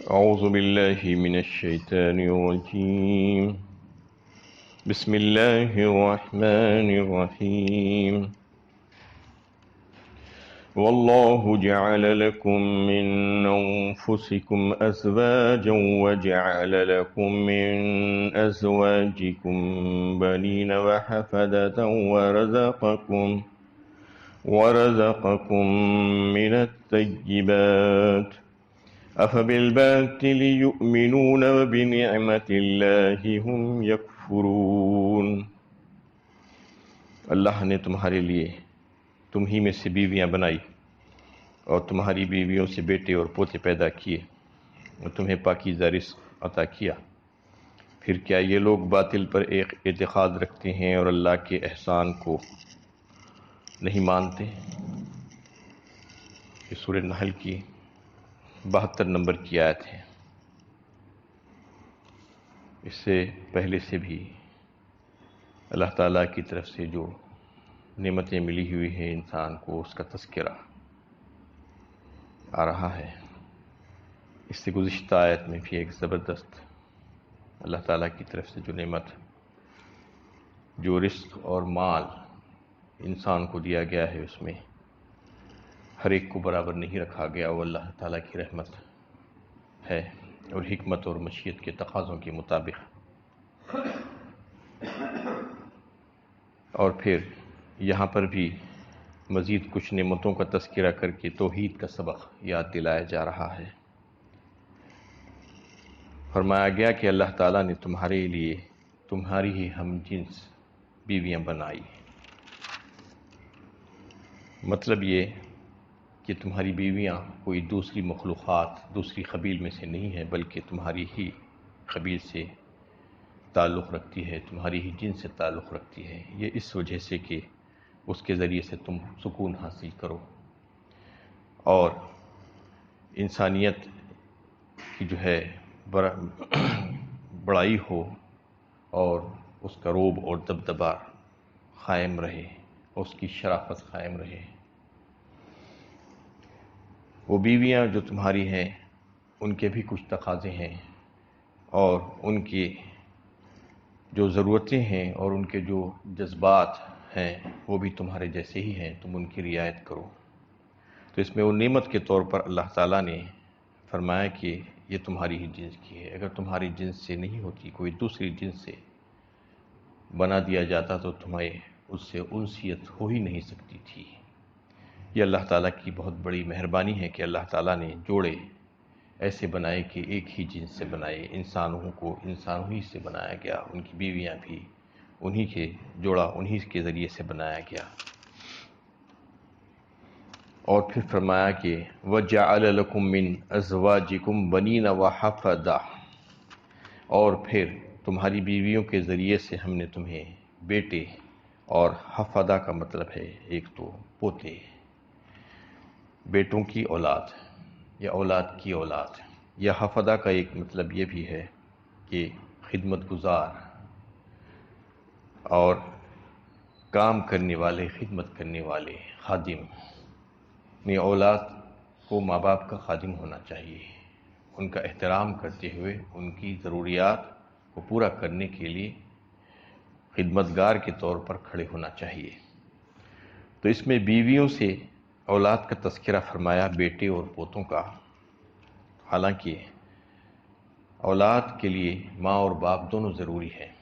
أعوذ بالله من الشيطان الرجيم. بسم الله الرحمن الرحيم. والله جعل لكم من أنفسكم أزواجا وجعل لكم من أزواجكم بنين وحفدة ورزقكم من الطيبات أفبالباطل يؤمنون وبنعمة الله هم يكفرون۔ اللہ نے تمہارے لیے تم ہی میں سے بیویاں بنائی اور تمہاری بیویوں سے بیٹے اور پوتے پیدا کیے اور تمہیں پاکیزہ رزق عطا کیا، پھر کیا یہ لوگ باطل پر ایک اعتقاد رکھتے ہیں اور اللہ کے احسان کو نہیں مانتے؟ یہ سورہ نحل کی 72 نمبر کی آیت ہے۔ اس سے پہلے سے بھی اللہ تعالیٰ کی طرف سے جو نعمتیں ملی ہوئی ہیں انسان کو، اس کا تذکرہ آ رہا ہے۔ اس سے گزشتہ آیت میں بھی ایک زبردست اللہ تعالیٰ کی طرف سے جو نعمت، جو رزق اور مال انسان کو دیا گیا ہے، اس میں ہر ایک کو برابر نہیں رکھا گیا، وہ اللہ تعالیٰ کی رحمت ہے اور حکمت اور مشیت کے تقاضوں کے مطابق۔ اور پھر یہاں پر بھی مزید کچھ نعمتوں کا تذکرہ کر کے توحید کا سبق یاد دلایا جا رہا ہے۔ فرمایا گیا کہ اللہ تعالیٰ نے تمہارے لیے تمہاری ہی ہم جنس بیویاں بنائی۔ مطلب یہ کہ تمہاری بیویاں کوئی دوسری مخلوقات، دوسری قبیل میں سے نہیں ہیں، بلکہ تمہاری ہی قبیل سے تعلق رکھتی ہے، تمہاری ہی جنس سے تعلق رکھتی ہے۔ یہ اس وجہ سے کہ اس کے ذریعے سے تم سکون حاصل کرو اور انسانیت کی جو ہے بڑائی ہو اور اس کا روب اور دبدبا قائم رہے اور اس کی شرافت قائم رہے۔ وہ بیویاں جو تمہاری ہیں ان کے بھی کچھ تقاضے ہیں اور ان کی جو ضرورتیں ہیں اور ان کے جو جذبات ہیں وہ بھی تمہارے جیسے ہی ہیں، تم ان کی رعایت کرو۔ تو اس میں وہ نعمت کے طور پر اللہ تعالیٰ نے فرمایا کہ یہ تمہاری ہی جنس کی ہے۔ اگر تمہاری جنس سے نہیں ہوتی، کوئی دوسری جنس سے بنا دیا جاتا تو تمہیں اس سے انسیت ہو ہی نہیں سکتی تھی۔ یہ اللہ تعالیٰ کی بہت بڑی مہربانی ہے کہ اللہ تعالیٰ نے جوڑے ایسے بنائے کہ ایک ہی جنس سے بنائے، انسانوں کو انسانوں ہی سے بنایا گیا، ان کی بیویاں بھی انہی کے جوڑا، انہی کے ذریعے سے بنایا گیا۔ اور پھر فرمایا کہ وَجَعَلَ لَكُم مِّنْ أَزْوَاجِكُمْ بَنِينَ وَحَفَدَةً، اور پھر تمہاری بیویوں کے ذریعے سے ہم نے تمہیں بیٹے، اور حفدہ کا مطلب ہے ایک تو پوتے، بیٹوں کی اولاد یا اولاد کی اولاد، یا حفدہ کا ایک مطلب یہ بھی ہے کہ خدمت گزار اور کام کرنے والے، خدمت کرنے والے، خادم۔ اپنی اولاد کو ماں باپ کا خادم ہونا چاہیے، ان کا احترام کرتے ہوئے ان کی ضروریات کو پورا کرنے کے لیے خدمتگار کے طور پر کھڑے ہونا چاہیے۔ تو اس میں بیویوں سے اولاد کا تذکرہ فرمایا، بیٹے اور پوتوں کا۔ حالانکہ اولاد کے لیے ماں اور باپ دونوں ضروری ہیں،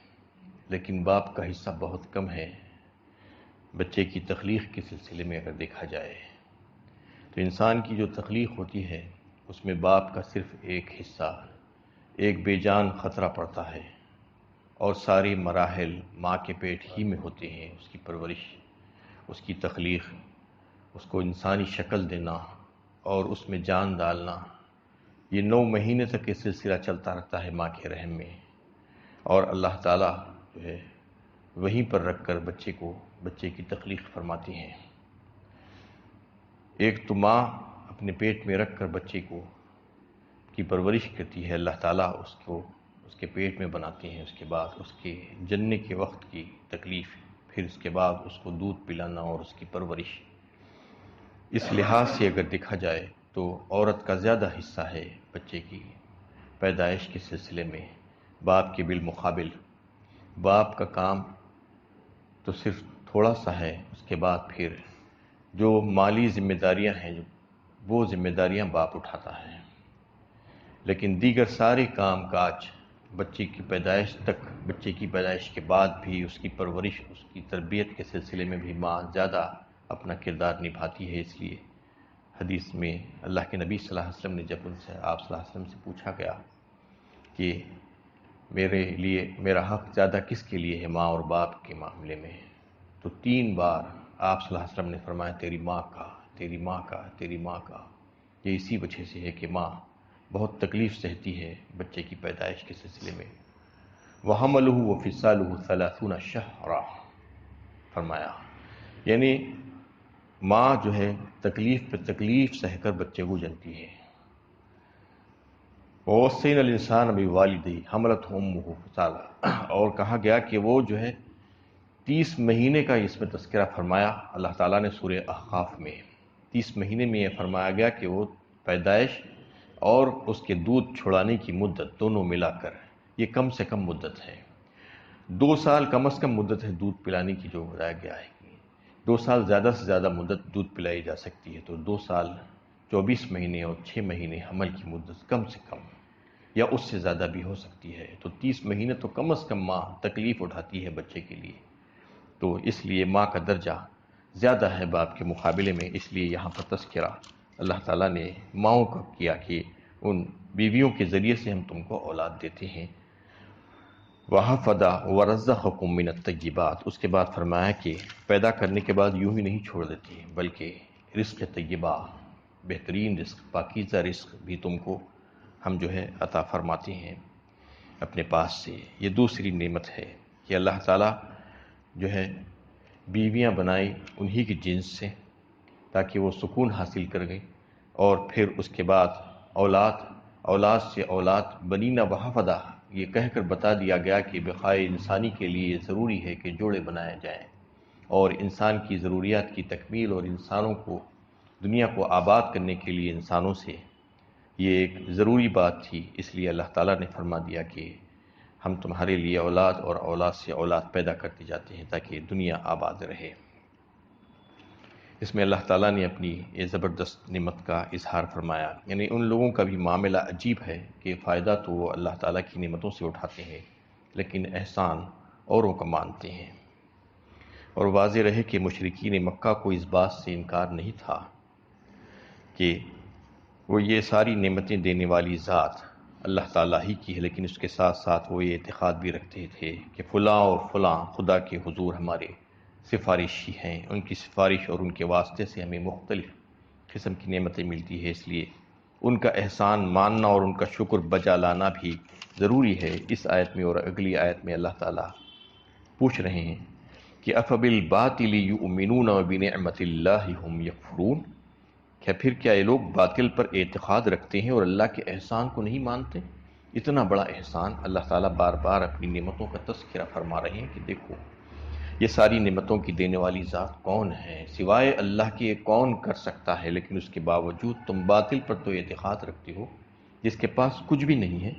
لیکن باپ کا حصہ بہت کم ہے بچے کی تخلیق کے سلسلے میں اگر دیکھا جائے تو انسان کی جو تخلیق ہوتی ہے اس میں باپ کا صرف ایک حصہ، ایک بے جان خطرہ پڑتا ہے، اور سارے مراحل ماں کے پیٹ ہی میں ہوتے ہیں۔ اس کی پرورش، اس کی تخلیق، اس کو انسانی شکل دینا اور اس میں جان ڈالنا، یہ 9 مہینے تک یہ سلسلہ چلتا رہتا ہے ماں کے رحم میں، اور اللہ تعالیٰ جو ہے وہیں پر رکھ کر بچے کی تخلیق فرماتی ہیں۔ ایک تو ماں اپنے پیٹ میں رکھ کر بچے کی پرورش کرتی ہے، اللہ تعالیٰ اس کے پیٹ میں بناتے ہیں، اس کے بعد اس کے جننے کے وقت کی تکلیف، پھر اس کے بعد اس کو دودھ پلانا اور اس کی پرورش۔ اس لحاظ سے اگر دیکھا جائے تو عورت کا زیادہ حصہ ہے بچے کی پیدائش کے سلسلے میں باپ کے بالمقابل باپ کا کام تو صرف تھوڑا سا ہے، اس کے بعد پھر جو مالی ذمہ داریاں ہیں وہ ذمہ داریاں باپ اٹھاتا ہے، لیکن دیگر سارے کام کاج بچے کی پیدائش تک، بچے کی پیدائش کے بعد بھی اس کی پرورش، اس کی تربیت کے سلسلے میں بھی ماں زیادہ اپنا کردار نبھاتی ہے۔ اس لیے حدیث میں اللہ کے نبی صلی اللہ علیہ وسلم نے جب ان سے آپ صلی اللہ علیہ وسلم سے پوچھا گیا کہ میرے لیے میرا حق زیادہ کس کے لیے ہے، ماں اور باپ کے معاملے میں، تو 3 بار آپ صلی اللہ علیہ وسلم نے فرمایا تیری ماں کا، تیری ماں کا، تیری ماں کا۔ یہ اسی وجہ سے ہے کہ ماں بہت تکلیف سہتی ہے بچے کی پیدائش کے سلسلے میں۔ وَحَمَلُهُ وَفِصَالُهُ 30 شَهْرًا فرمایا، یعنی ماں جو ہے تکلیف پہ تکلیف سہ کر بچے کو جنتی ہے۔ وَوَصَّيْنَا الْإِنسَانَ بِوَالِدَيْهِ حَمَلَتْهُ أُمُّهُ فِصَالًا، اور کہا گیا کہ وہ جو ہے 30 مہینے کا اس میں تذکرہ فرمایا اللہ تعالیٰ نے سورہ احقاف میں۔ 30 مہینے میں یہ فرمایا گیا کہ وہ پیدائش اور اس کے دودھ چھڑانے کی مدت دونوں ملا کر یہ کم سے کم مدت ہے۔ 2 سال کم از کم مدت ہے دودھ پلانے کی جو بتایا گیا ہے۔ 2 سال زیادہ سے زیادہ مدت دودھ پلائی جا سکتی ہے، تو 2 سال 24 مہینے اور 6 مہینے حمل کی مدت کم سے کم، یا اس سے زیادہ بھی ہو سکتی ہے۔ تو 30 مہینے تو کم از کم ماں تکلیف اٹھاتی ہے بچے کے لیے، تو اس لیے ماں کا درجہ زیادہ ہے باپ کے مقابلے میں۔ اس لیے یہاں پر تذکرہ اللہ تعالیٰ نے ماؤں کا کیا کہ ان بیویوں کے ذریعے سے ہم تم کو اولاد دیتے ہیں۔ وَحَفَظَ وَرَزَّقَكُم مِّنَ الطَّيِّبَاتِ، اس کے بعد فرمایا کہ پیدا کرنے کے بعد یوں ہی نہیں چھوڑ دیتی، بلکہ رزق طیبہ، بہترین رزق، پاکیزہ رزق بھی تم کو ہم جو ہے عطا فرماتے ہیں اپنے پاس سے۔ یہ دوسری نعمت ہے کہ اللہ تعالیٰ جو ہے بیویاں بنائی انہی کی جنس سے تاکہ وہ سکون حاصل کر گئی، اور پھر اس کے بعد اولاد سے اولاد بنینا وحفدہ، یہ کہہ کر بتا دیا گیا کہ بقائے انسانی کے لیے ضروری ہے کہ جوڑے بنائے جائیں، اور انسان کی ضروریات کی تکمیل اور انسانوں کو، دنیا کو آباد کرنے کے لیے انسانوں سے یہ ایک ضروری بات تھی۔ اس لیے اللہ تعالیٰ نے فرما دیا کہ ہم تمہارے لیے اولاد اور اولاد سے اولاد پیدا کرتے جاتے ہیں تاکہ دنیا آباد رہے۔ اس میں اللہ تعالیٰ نے اپنی یہ زبردست نعمت کا اظہار فرمایا، یعنی ان لوگوں کا بھی معاملہ عجیب ہے کہ فائدہ تو وہ اللہ تعالیٰ کی نعمتوں سے اٹھاتے ہیں لیکن احسان اوروں کا مانتے ہیں۔ اور واضح رہے کہ مشرکین مکہ کو اس بات سے انکار نہیں تھا کہ وہ یہ ساری نعمتیں دینے والی ذات اللہ تعالیٰ ہی کی ہے، لیکن اس کے ساتھ ساتھ وہ یہ اعتقاد بھی رکھتے تھے کہ فلاں اور فلاں خدا کے حضور ہمارے سفارشی ہیں، ان کی سفارش اور ان کے واسطے سے ہمیں مختلف قسم کی نعمتیں ملتی ہے، اس لیے ان کا احسان ماننا اور ان کا شکر بجا لانا بھی ضروری ہے۔ اس آیت میں اور اگلی آیت میں اللہ تعالیٰ پوچھ رہے ہیں کہ افبالباطل یؤمنون وبنعمت اللہ ہم یکفرون، کیا یہ لوگ باطل پر اعتقاد رکھتے ہیں اور اللہ کے احسان کو نہیں مانتے؟ اتنا بڑا احسان اللہ تعالیٰ بار بار اپنی نعمتوں کا تذکرہ فرما رہے ہیں کہ دیکھو یہ ساری نعمتوں کی دینے والی ذات کون ہے، سوائے اللہ کے کون کر سکتا ہے، لیکن اس کے باوجود تم باطل پر تو اعتقاد رکھتے ہو جس کے پاس کچھ بھی نہیں ہے،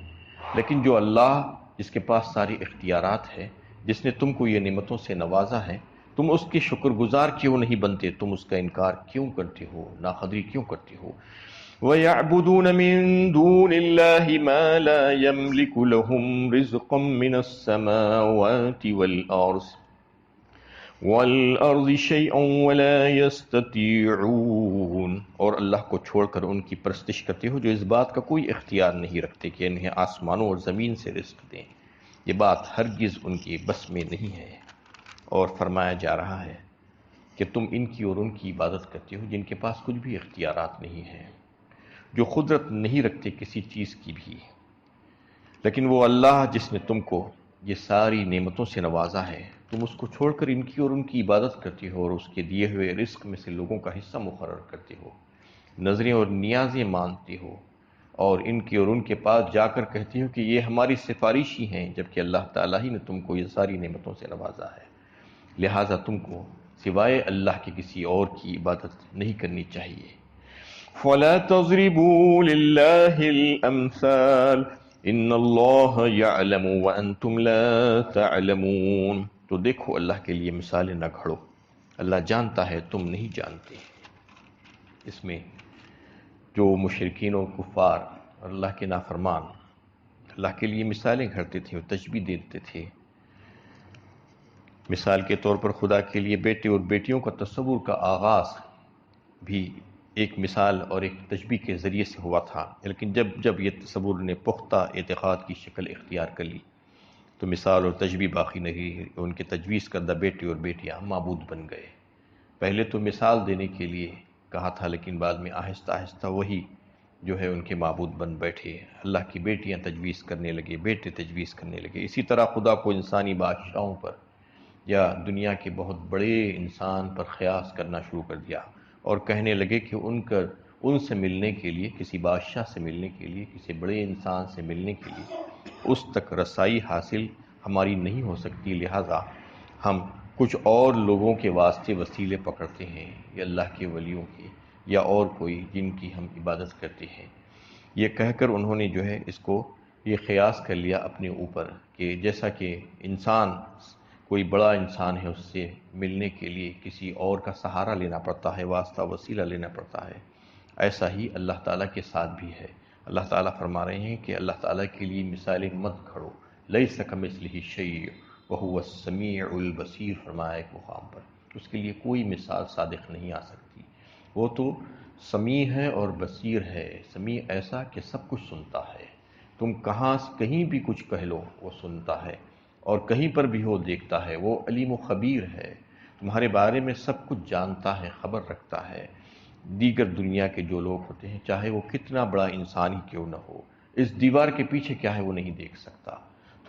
لیکن جو اللہ جس کے پاس ساری اختیارات ہے، جس نے تم کو یہ نعمتوں سے نوازا ہے، تم اس کے شکر گزار کیوں نہیں بنتے؟ تم اس کا انکار کیوں کرتے ہو، ناقدری کیوں کرتے ہو؟ وَيَعْبُدُونَ مِن دُونِ اللَّهِ مَا لَا يَمْلِكُ لَهُمْ رِزْقًا مِّنَ السَّمَاوَاتِ وَالْأَرْضِ شَيْئًا وَلَا يَسْتَطِيعُونَ، اور اللہ کو چھوڑ کر ان کی پرستش کرتے ہو جو اس بات کا کوئی اختیار نہیں رکھتے کہ انہیں آسمانوں اور زمین سے رزق دیں، یہ بات ہرگز ان کی بس میں نہیں ہے۔ اور فرمایا جا رہا ہے کہ تم ان کی اور ان کی عبادت کرتے ہو جن کے پاس کچھ بھی اختیارات نہیں ہیں، جو قدرت نہیں رکھتے کسی چیز کی بھی، لیکن وہ اللہ جس نے تم کو یہ ساری نعمتوں سے نوازا ہے، تم اس کو چھوڑ کر ان کی اور ان کی عبادت کرتے ہو اور اس کے دیے ہوئے رزق میں سے لوگوں کا حصہ مقرر کرتے ہو، نظریں اور نیازیں مانتے ہو، اور ان کی اور ان کے پاس جا کر کہتے ہو کہ یہ ہماری سفارشی ہیں، جبکہ اللہ تعالیٰ ہی نے تم کو یہ ساری نعمتوں سے نوازا ہے، لہٰذا تم کو سوائے اللہ کے کسی اور کی عبادت نہیں کرنی چاہیے۔ فَلَا تَضْرِبُوا لِلَّهِ الْأَمْثَالَ، ان اللہ یعلم وانتم لا تعلمون، تو دیکھو اللہ کے لیے مثالیں نہ گھڑو، اللہ جانتا ہے تم نہیں جانتے۔ اس میں جو مشرکین و کفار اور اللہ کے نافرمان اللہ کے لیے مثالیں گھڑتے تھے اور تشبیہ دیتے تھے، مثال کے طور پر خدا کے لیے بیٹے اور بیٹیوں کا تصور کا آغاز بھی ایک مثال اور ایک تشبیہ کے ذریعے سے ہوا تھا، لیکن جب یہ تصور نے پختہ اعتقاد کی شکل اختیار کر لی تو مثال اور تشبیہ باقی نہیں رہی، ان کے تجویز کردہ بیٹے اور بیٹیاں معبود بن گئے۔ پہلے تو مثال دینے کے لیے کہا تھا، لیکن بعد میں آہستہ آہستہ وہی جو ہے ان کے معبود بن بیٹھے، اللہ کی بیٹیاں تجویز کرنے لگے، بیٹے تجویز کرنے لگے۔ اسی طرح خدا کو انسانی بادشاہوں پر یا دنیا کے بہت بڑے انسان پر قیاس کرنا شروع کر دیا اور کہنے لگے کہ ان سے ملنے کے لیے، کسی بادشاہ سے ملنے کے لیے، کسی بڑے انسان سے ملنے کے لیے اس تک رسائی حاصل ہماری نہیں ہو سکتی، لہٰذا ہم کچھ اور لوگوں کے واسطے وسیلے پکڑتے ہیں، یا اللہ کے ولیوں کے یا اور کوئی جن کی ہم عبادت کرتے ہیں۔ یہ کہہ کر انہوں نے جو ہے اس کو یہ قیاس کر لیا اپنے اوپر کہ جیسا کہ انسان کوئی بڑا انسان ہے، اس سے ملنے کے لیے کسی اور کا سہارا لینا پڑتا ہے، واسطہ وسیلہ لینا پڑتا ہے، ایسا ہی اللہ تعالیٰ کے ساتھ بھی ہے۔ اللہ تعالیٰ فرما رہے ہیں کہ اللہ تعالیٰ کے لیے مثالیں مت کھڑو، لیس کمثلہ شیء وہو السمیع البصیر فرمایا ایک مقام پر، اس کے لیے کوئی مثال صادق نہیں آ سکتی، وہ تو سمیع ہے اور بصیر ہے۔ سمیع ایسا کہ سب کچھ سنتا ہے، تم کہیں بھی کچھ کہہ لو وہ سنتا ہے، اور کہیں پر بھی وہ دیکھتا ہے، وہ علیم و خبیر ہے، تمہارے بارے میں سب کچھ جانتا ہے، خبر رکھتا ہے۔ دیگر دنیا کے جو لوگ ہوتے ہیں، چاہے وہ کتنا بڑا انسان ہی کیوں نہ ہو، اس دیوار کے پیچھے کیا ہے وہ نہیں دیکھ سکتا۔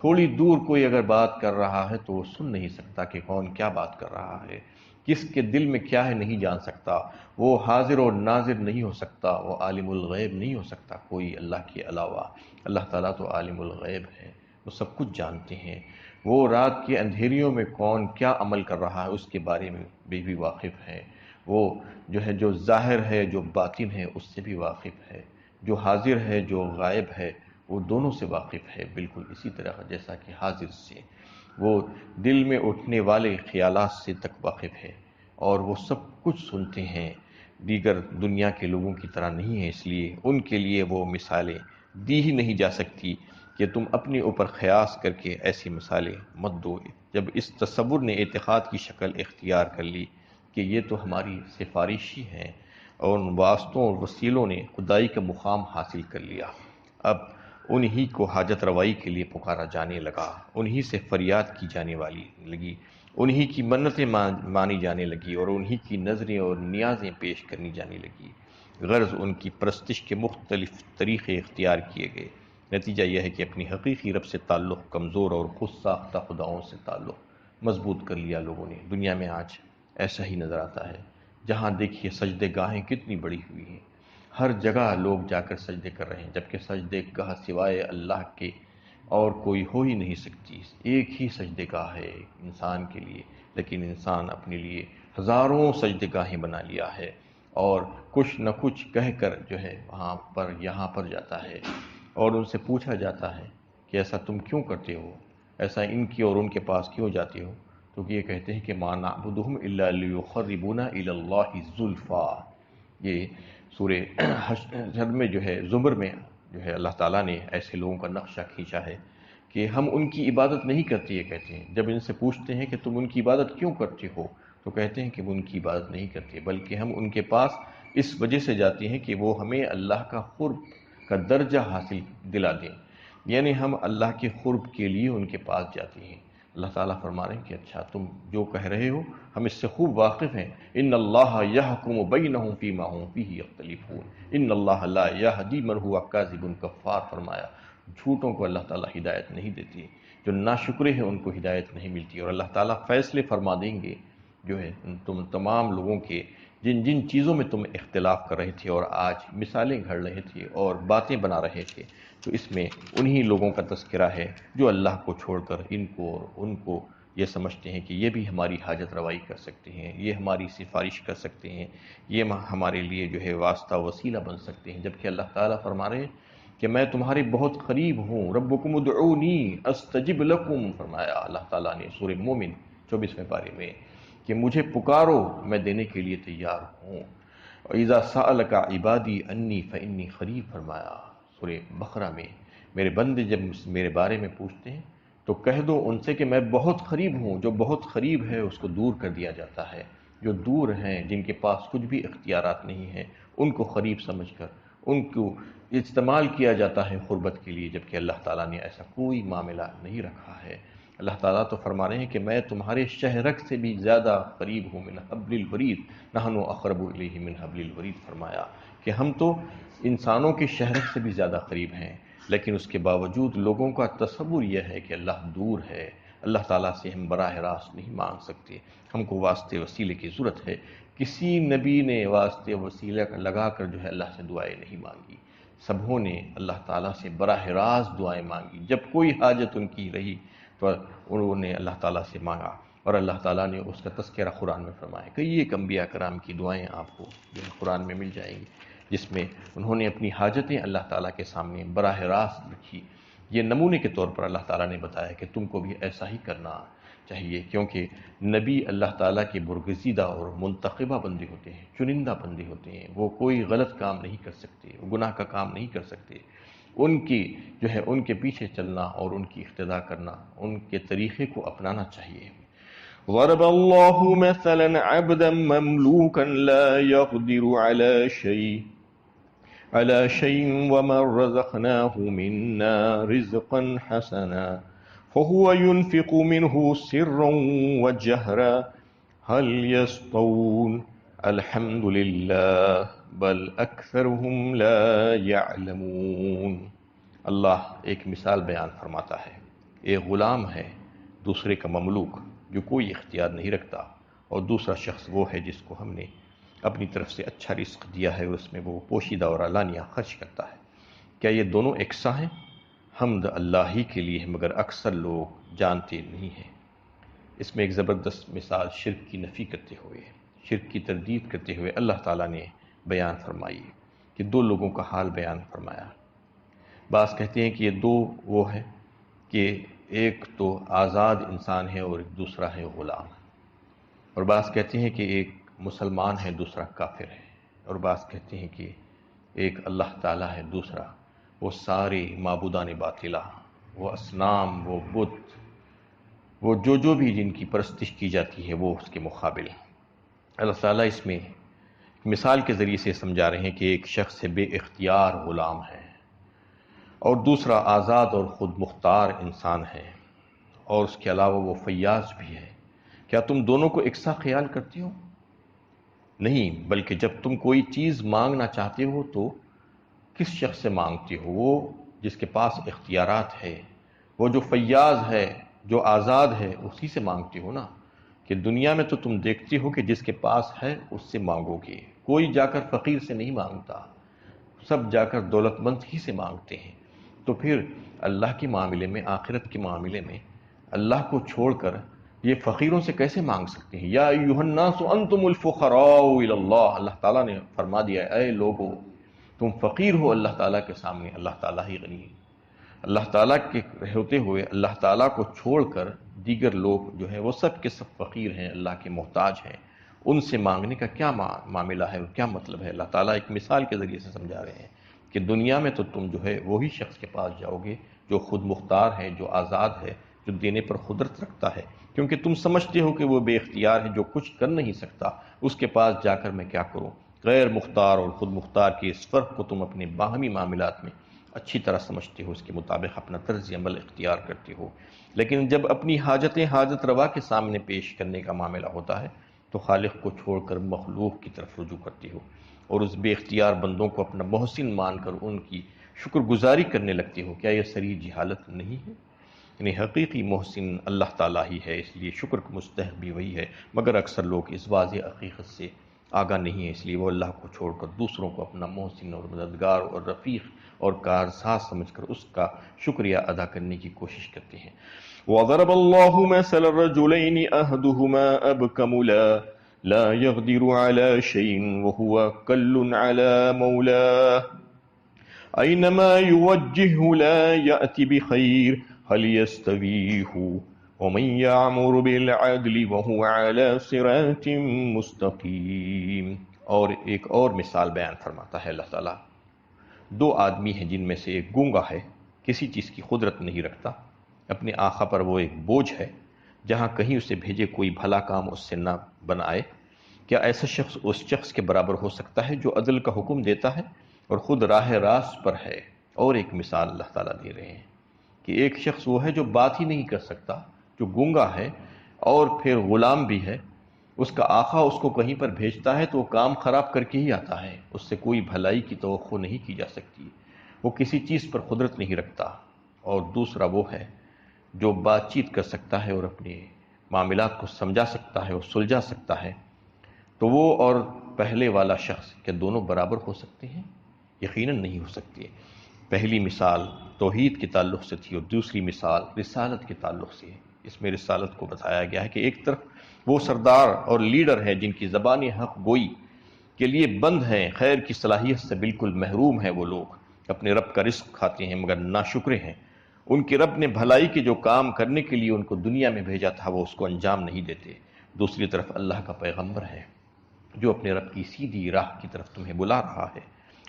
تھوڑی دور کوئی اگر بات کر رہا ہے تو وہ سن نہیں سکتا کہ کون کیا بات کر رہا ہے، کس کے دل میں کیا ہے نہیں جان سکتا، وہ حاضر اور ناظر نہیں ہو سکتا، وہ عالم الغیب نہیں ہو سکتا کوئی اللہ کے علاوہ۔ اللہ تعالیٰ تو عالم الغیب ہے، وہ سب کچھ جانتے ہیں، وہ رات کے اندھیریوں میں کون کیا عمل کر رہا ہے اس کے بارے میں بھی واقف ہے، وہ جو ہے جو ظاہر ہے جو باطن ہے اس سے بھی واقف ہے، جو حاضر ہے جو غائب ہے وہ دونوں سے واقف ہے، بالکل اسی طرح جیسا کہ حاضر سے وہ دل میں اٹھنے والے خیالات سے تک واقف ہے، اور وہ سب کچھ سنتے ہیں، دیگر دنیا کے لوگوں کی طرح نہیں ہے، اس لیے ان کے لیے وہ مثالیں دی ہی نہیں جا سکتی کہ تم اپنے اوپر قیاس کر کے ایسی مثالیں مت دو۔ جب اس تصور نے اعتقاد کی شکل اختیار کر لی کہ یہ تو ہماری سفارشی ہیں، اور ان واسطوں اور وسیلوں نے خدائی کا مقام حاصل کر لیا، اب انہی کو حاجت روائی کے لیے پکارا جانے لگا، انہی سے فریاد کی جانے والی لگی، انہی کی منتیں مانی جانے لگی، اور انہی کی نظریں اور نیازیں پیش کرنی جانے لگی۔ غرض ان کی پرستش کے مختلف طریقے اختیار کیے گئے، نتیجہ یہ ہے کہ اپنی حقیقی رب سے تعلق کمزور اور خود ساختہ خداؤں سے تعلق مضبوط کر لیا لوگوں نے۔ دنیا میں آج ایسا ہی نظر آتا ہے، جہاں دیکھیے سجدے گاہیں کتنی بڑی ہوئی ہیں، ہر جگہ لوگ جا کر سجدے کر رہے ہیں، جبکہ سجدے گاہ سوائے اللہ کے اور کوئی ہو ہی نہیں سکتی، ایک ہی سجدے گاہ ہے انسان کے لیے، لیکن انسان اپنے لیے ہزاروں سجدے گاہیں بنا لیا ہے، اور کچھ نہ کچھ کہہ کر جو ہے وہاں پر یہاں پر جاتا ہے، اور ان سے پوچھا جاتا ہے کہ ایسا تم کیوں کرتے ہو، ایسا ان کی اور ان کے پاس کیوں جاتے ہو، تو یہ کہتے ہیں کہ ما نعبدہم الا لیقربونا الی اللہ زلفیٰ۔ یہ سورہ حشر میں جو ہے زمر میں جو ہے اللہ تعالیٰ نے ایسے لوگوں کا نقشہ کھینچا ہے کہ ہم ان کی عبادت نہیں کرتے، یہ کہتے ہیں۔ جب ان سے پوچھتے ہیں کہ تم ان کی عبادت کیوں کرتے ہو، تو کہتے ہیں کہ وہ ان کی عبادت نہیں کرتے، بلکہ ہم ان کے پاس اس وجہ سے جاتے ہیں کہ وہ ہمیں اللہ کا قرب کا درجہ حاصل دلا دیں، یعنی ہم اللہ کے قرب کے لیے ان کے پاس جاتے ہیں۔ اللہ تعالیٰ فرما رہے ہیں کہ اچھا تم جو کہہ رہے ہو ہم اس سے خوب واقف ہیں، ان اللہ یحکم بینہم فیما ھم فیہ یختلفون ان اللہ لا یہدی من ھو کاذب کفار فرمایا، جھوٹوں کو اللہ تعالیٰ ہدایت نہیں دیتی، جو ناشکرے ہیں ان کو ہدایت نہیں ملتی، اور اللہ تعالیٰ فیصلے فرما دیں گے جو ہے تم تمام لوگوں کے جن جن چیزوں میں تم اختلاف کر رہے تھے اور آج مثالیں گھڑ رہے تھے اور باتیں بنا رہے تھے، تو اس میں انہی لوگوں کا تذکرہ ہے جو اللہ کو چھوڑ کر ان کو اور ان کو یہ سمجھتے ہیں کہ یہ بھی ہماری حاجت روائی کر سکتے ہیں، یہ ہماری سفارش کر سکتے ہیں، یہ ہمارے لیے جو ہے واسطہ وسیلہ بن سکتے ہیں، جبکہ اللہ تعالیٰ فرما رہے ہیں کہ کہ میں تمہارے بہت قریب ہوں. ربکم ادعونی استجب لکم فرمایا اللہ تعالیٰ نے سورہ مومن 24ویں پارے میں کہ مجھے پکارو میں دینے کے لیے تیار ہوں. وَإِذَا سَأَلَكَ عِبَادِي أَنِّي فَإِنِّي قَرِيبٌ فرمایا سورہ بقرہ میں میرے بندے جب میرے بارے میں پوچھتے ہیں تو کہہ دو ان سے کہ میں بہت قریب ہوں. جو بہت قریب ہے اس کو دور کر دیا جاتا ہے. جو دور ہیں جن کے پاس کچھ بھی اختیارات نہیں ہیں ان کو قریب سمجھ کر ان کو استعمال کیا جاتا ہے قربت کے لیے، جبکہ اللہ تعالیٰ نے ایسا کوئی معاملہ نہیں رکھا ہے. اللہ تعالیٰ تو فرما رہے ہیں کہ میں تمہارے شہرک سے بھی زیادہ قریب ہوں من حبل الورید نحن اقرب الیہ من حبل الورید فرمایا کہ ہم تو انسانوں کے شہرک سے بھی زیادہ قریب ہیں، لیکن اس کے باوجود لوگوں کا تصور یہ ہے کہ اللہ دور ہے. اللہ تعالیٰ سے ہم براہ راست نہیں مانگ سکتے، ہم کو واسطے وسیلے کی ضرورت ہے. کسی نبی نے واسطے وسیلہ لگا کر جو ہے اللہ سے دعائیں نہیں مانگی، سبھوں نے اللہ تعالیٰ سے براہ راست دعائیں مانگی. جب کوئی حاجت ان کی رہی تو انہوں نے اللہ تعالیٰ سے مانگا، اور اللہ تعالیٰ نے اس کا تذکرہ قرآن میں فرمایا. کئی ایک انبیاء کرام کی دعائیں آپ کو قرآن میں مل جائیں گی جس میں انہوں نے اپنی حاجتیں اللہ تعالیٰ کے سامنے براہ راست رکھی. یہ نمونے کے طور پر اللہ تعالیٰ نے بتایا کہ تم کو بھی ایسا ہی کرنا چاہیے، کیونکہ نبی اللہ تعالیٰ کے برگزیدہ اور منتخبہ بندے ہوتے ہیں، چنندہ بندے ہوتے ہیں. وہ کوئی غلط کام نہیں کر سکتے، وہ گناہ کا کام نہیں کر سکتے. ان کی جو ہے ان کے پیچھے چلنا اور ان کی اقتداء کرنا، ان کے طریقے کو اپنانا چاہیے. ضرب اللہ مثلا عبدا مملوکا لا يقدر على شيء ومن رزقناه منا رزقا حسنا فهو ينفق منه سرا وجهرا هل يستوون الحمد للہ بل اکثرهم لا يعلمون. اللہ ایک مثال بیان فرماتا ہے. ایک غلام ہے دوسرے کا مملوک جو کوئی اختیار نہیں رکھتا، اور دوسرا شخص وہ ہے جس کو ہم نے اپنی طرف سے اچھا رزق دیا ہے اور اس میں وہ پوشیدہ اور علانیہ خرچ کرتا ہے. کیا یہ دونوں یکساں ہیں؟ حمد اللہ ہی کے لیے ہے، مگر اکثر لوگ جانتے نہیں ہیں. اس میں ایک زبردست مثال شرک کی نفی کرتے ہوئے، شرک کی تردید کرتے ہوئے اللہ تعالیٰ نے بیان فرمائی کہ دو لوگوں کا حال بیان فرمایا. بعض کہتے ہیں کہ یہ دو وہ ہے کہ ایک تو آزاد انسان ہے اور ایک دوسرا ہے غلام، اور بعض کہتے ہیں کہ ایک مسلمان ہے دوسرا کافر ہے، اور بعض کہتے ہیں کہ ایک اللہ تعالیٰ ہے دوسرا وہ سارے معبودان باطلہ، وہ اصنام، وہ بت، وہ جو بھی جن کی پرستش کی جاتی ہے وہ اس کے مقابل. اللہ تعالیٰ اس میں مثال کے ذریعے سے سمجھا رہے ہیں کہ ایک شخص بے اختیار غلام ہے اور دوسرا آزاد اور خود مختار انسان ہے، اور اس کے علاوہ وہ فیاض بھی ہے. کیا تم دونوں کو یکساں خیال کرتے ہو؟ نہیں، بلکہ جب تم کوئی چیز مانگنا چاہتے ہو تو کس شخص سے مانگتے ہو؟ وہ جس کے پاس اختیارات ہے، وہ جو فیاض ہے، جو آزاد ہے، اسی سے مانگتے ہو نا. کہ دنیا میں تو تم دیکھتے ہو کہ جس کے پاس ہے اس سے مانگو گے. کوئی جا کر فقیر سے نہیں مانگتا، سب جا کر دولت مند ہی سے مانگتے ہیں. تو پھر اللہ کے معاملے میں، آخرت کے معاملے میں اللہ کو چھوڑ کر یہ فقیروں سے کیسے مانگ سکتے ہیں؟ یا ایھا الناس انتم الفقراء الی اللہ، اللہ تعالیٰ نے فرما دیا اے لوگو تم فقیر ہو اللہ تعالیٰ کے سامنے، اللہ تعالیٰ ہی غنی ہے. اللہ تعالیٰ کے ہوتے ہوئے اللہ تعالیٰ کو چھوڑ کر دیگر لوگ جو ہے وہ سب کے سب فقیر ہیں، اللہ کے محتاج ہیں. ان سے مانگنے کا کیا معاملہ ہے اور کیا مطلب ہے؟ اللہ تعالیٰ ایک مثال کے ذریعے سے سمجھا رہے ہیں کہ دنیا میں تو تم جو ہے وہی شخص کے پاس جاؤ گے جو خود مختار ہے، جو آزاد ہے، جو دینے پر قدرت رکھتا ہے، کیونکہ تم سمجھتے ہو کہ وہ بے اختیار ہے جو کچھ کر نہیں سکتا، اس کے پاس جا کر میں کیا کروں. غیر مختار اور خود مختار کے اس فرق کو تم اپنے باہمی معاملات میں اچھی طرح سمجھتے ہو، اس کے مطابق اپنا طرز عمل اختیار کرتے ہو. لیکن جب اپنی حاجتیں حاجت روا کے سامنے پیش کرنے کا معاملہ ہوتا ہے تو خالق کو چھوڑ کر مخلوق کی طرف رجوع کرتے ہو، اور اس بے اختیار بندوں کو اپنا محسن مان کر ان کی شکر گزاری کرنے لگتے ہو. کیا یہ صریح جہالت نہیں ہے؟ یعنی حقیقی محسن اللہ تعالیٰ ہی ہے، اس لیے شکر کا مستحق بھی وہی ہے، مگر اکثر لوگ اس واضح حقیقت سے آگاہ نہیں ہے، اس لیے وہ اللہ کو چھوڑ کر دوسروں کو اپنا محسن اور مددگار اور رفیق اور کارساز سمجھ کر اس کا شکریہ ادا کرنے کی کوشش کرتے ہیں. وَضَرَبَ اللَّهُ مَثَلَ الرَّجُلَيْنِ أَحَدُهُمَا أَبْكَمُ لَا يَقْدِرُ عَلَى شَيْءٍ وَهُوَ كَلٌّ عَلَى مَوْلَاهُ أينما يوجهه لا يأتي بخير هل يستوي هو ومن يعمر بالعدل وهو على صراط مستقيم۔ اور ایک اور مثال بیان فرماتا ہے اللہ تعالیٰ، دو آدمی ہیں جن میں سے ایک گونگا ہے، کسی چیز کی قدرت نہیں رکھتا، اپنے آقا پر وہ ایک بوجھ ہے، جہاں کہیں اسے بھیجے کوئی بھلا کام اس سے نہ بن آئے۔ کیا ایسا شخص اس شخص کے برابر ہو سکتا ہے جو عدل کا حکم دیتا ہے اور خود راہ راست پر ہے؟ اور ایک مثال اللہ تعالیٰ دے رہے ہیں کہ ایک شخص وہ ہے جو بات ہی نہیں کر سکتا، جو گونگا ہے اور پھر غلام بھی ہے، اس کا آقا اس کو کہیں پر بھیجتا ہے تو وہ کام خراب کر کے ہی آتا ہے، اس سے کوئی بھلائی کی توقع نہیں کی جا سکتی، وہ کسی چیز پر قدرت نہیں رکھتا۔ اور دوسرا وہ ہے جو بات چیت کر سکتا ہے اور اپنے معاملات کو سمجھا سکتا ہے اور سلجھا سکتا ہے، تو وہ اور پہلے والا شخص کیا دونوں برابر ہو سکتے ہیں؟ یقیناً نہیں ہو سکتے۔ پہلی مثال توحید کے تعلق سے تھی اور دوسری مثال رسالت کے تعلق سے ہے۔ اس میں رسالت کو بتایا گیا ہے کہ ایک طرف وہ سردار اور لیڈر ہیں جن کی زبان حق گوئی کے لیے بند ہیں، خیر کی صلاحیت سے بالکل محروم ہیں، وہ لوگ اپنے رب کا رزق کھاتے ہیں مگر ناشکرے ہیں، ان کے رب نے بھلائی کے جو کام کرنے کے لیے ان کو دنیا میں بھیجا تھا وہ اس کو انجام نہیں دیتے۔ دوسری طرف اللہ کا پیغمبر ہے جو اپنے رب کی سیدھی راہ کی طرف تمہیں بلا رہا ہے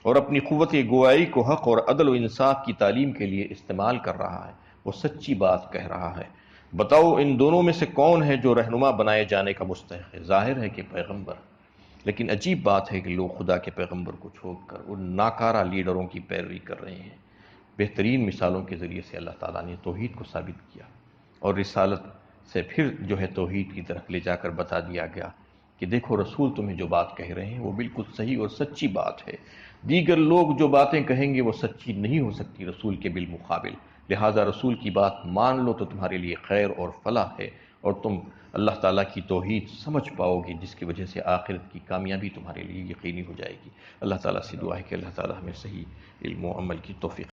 اور اپنی قوت گوائی کو حق اور عدل و انصاف کی تعلیم کے لیے استعمال کر رہا ہے، وہ سچی بات کہہ رہا ہے۔ بتاؤ ان دونوں میں سے کون ہے جو رہنما بنائے جانے کا مستحق ہے؟ ظاہر ہے کہ پیغمبر، لیکن عجیب بات ہے کہ لوگ خدا کے پیغمبر کو چھوڑ کر ان ناکارہ لیڈروں کی پیروی کر رہے ہیں۔ بہترین مثالوں کے ذریعے سے اللہ تعالیٰ نے توحید کو ثابت کیا اور رسالت سے پھر جو ہے توحید کی طرف لے جا کر بتا دیا گیا کہ دیکھو رسول تمہیں جو بات کہہ رہے ہیں وہ بالکل صحیح اور سچی بات ہے، دیگر لوگ جو باتیں کہیں گے وہ سچی نہیں ہو سکتی رسول کے بالمقابل، لہٰذا رسول کی بات مان لو تو تمہارے لیے خیر اور فلاح ہے اور تم اللہ تعالیٰ کی توحید سمجھ پاؤ گے جس کی وجہ سے آخرت کی کامیابی تمہارے لیے یقینی ہو جائے گی۔ اللہ تعالیٰ سے دعا ہے کہ اللہ تعالیٰ ہمیں صحیح علم و عمل کی توفیق